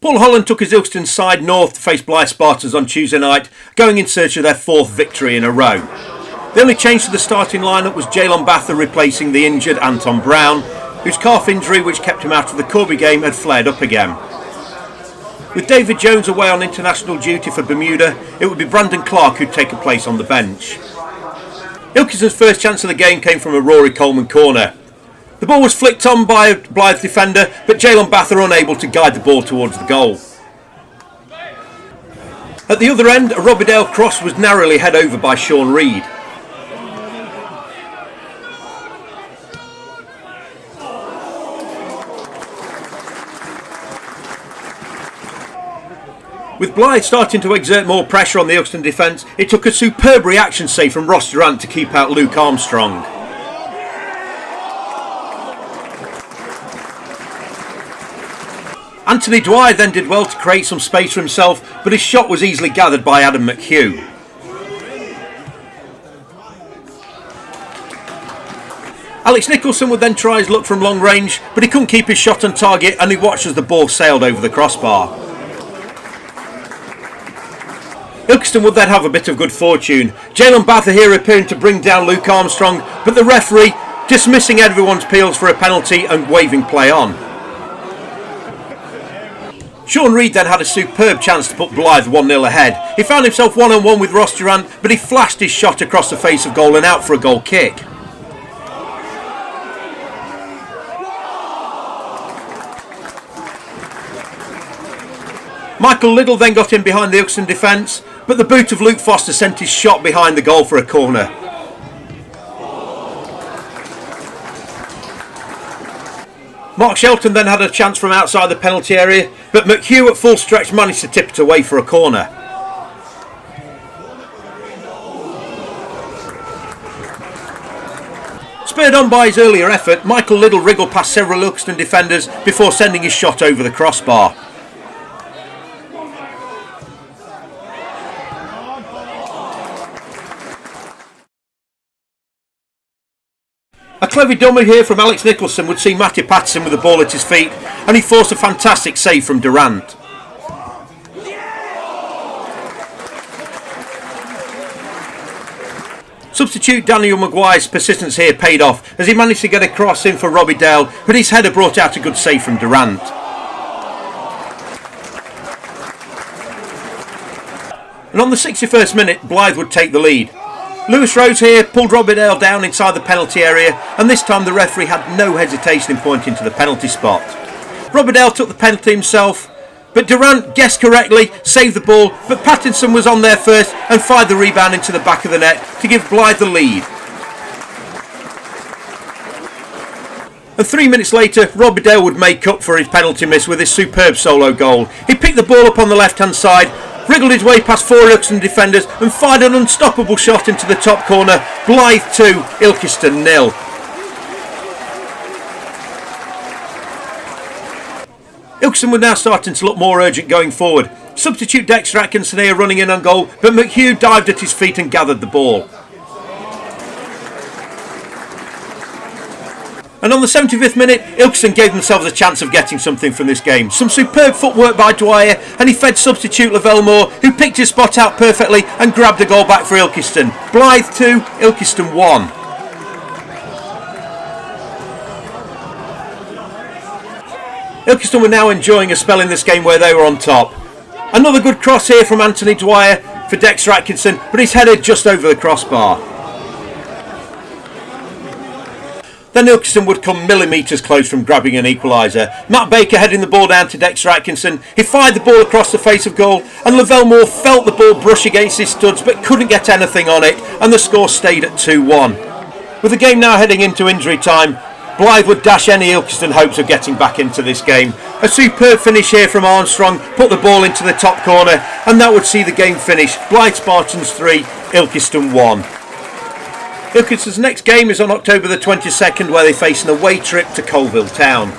Paul Holland took his Ilkeston side north to face Blyth Spartans on Tuesday night, going in search of their fourth victory in a row. The only change to the starting lineup was Jalon Bather replacing the injured Anton Brown, whose calf injury, which kept him out of the Corby game, had flared up again. With David Jones away on international duty for Bermuda, it would be Brandon Clark who'd take a place on the bench. Ilkeston's first chance of the game came from a Rory Coleman corner. The ball was flicked on by a Blyth defender, but Jalon Bather unable to guide the ball towards the goal. At the other end, a Robbie Dale cross was narrowly head over by Sean Reid. With Blyth starting to exert more pressure on the Ilkeston defence, it took a superb reaction save from Ross Durant to keep out Luke Armstrong. Anthony Dwyer then did well to create some space for himself, but his shot was easily gathered by Adam McHugh. Alex Nicholson would then try his luck from long range, but he couldn't keep his shot on target and he watched as the ball sailed over the crossbar. Ilkeston would then have a bit of good fortune. Jalon Bather here appearing to bring down Luke Armstrong, but the referee dismissing everyone's appeals for a penalty and waving play on. Sean Reid then had a superb chance to put Blyth 1-0 ahead. He found himself one-on-one with Ross Durant, but he flashed his shot across the face of goal and out for a goal kick. Michael Liddell then got in behind the Ilkeston defence, but the boot of Luke Foster sent his shot behind the goal for a corner. Mark Shelton then had a chance from outside the penalty area, but McHugh at full stretch managed to tip it away for a corner. Spurred on by his earlier effort, Michael Liddell wriggled past several Ilkeston defenders before sending his shot over the crossbar. A clever dummy here from Alex Nicholson would see Matty Patterson with the ball at his feet, and he forced a fantastic save from Durant. Substitute Daniel Maguire's persistence here paid off as he managed to get a cross in for Robbie Dale, but his header brought out a good save from Durant. And on the 61st minute, Blyth would take the lead. Lewis Rose here pulled Robbie Dale down inside the penalty area, and this time the referee had no hesitation in pointing to the penalty spot. Robbie Dale took the penalty himself, but Durant guessed correctly, saved the ball, but Pattinson was on there first and fired the rebound into the back of the net to give Blyth the lead. And 3 minutes later, Robbie Dale would make up for his penalty miss with his superb solo goal. He picked the ball up on the left hand side, wriggled his way past four Ilkeston defenders and fired an unstoppable shot into the top corner. Blyth 2, Ilkeston 0. Ilkeston were now starting to look more urgent going forward. Substitute Dexter Atkinson here running in on goal, but McHugh dived at his feet and gathered the ball. And on the 75th minute, Ilkeston gave themselves a chance of getting something from this game. Some superb footwork by Dwyer, and he fed substitute Lavelle Moore, who picked his spot out perfectly and grabbed a goal back for Ilkeston. Blyth 2, Ilkeston 1. Ilkeston were now enjoying a spell in this game where they were on top. Another good cross here from Anthony Dwyer for Dexter Atkinson, but he's headed just over the crossbar. Then Ilkeston would come millimetres close from grabbing an equaliser. Matt Baker heading the ball down to Dexter Atkinson. He fired the ball across the face of goal, and Lavelle Moore felt the ball brush against his studs but couldn't get anything on it, and the score stayed at 2-1. With the game now heading into injury time, Blyth would dash any Ilkeston hopes of getting back into this game. A superb finish here from Armstrong put the ball into the top corner, and that would see the game finish. Blyth Spartans 3, Ilkeston 1. Ilkeston's next game is on October the 22nd, where they face an away trip to Colville Town.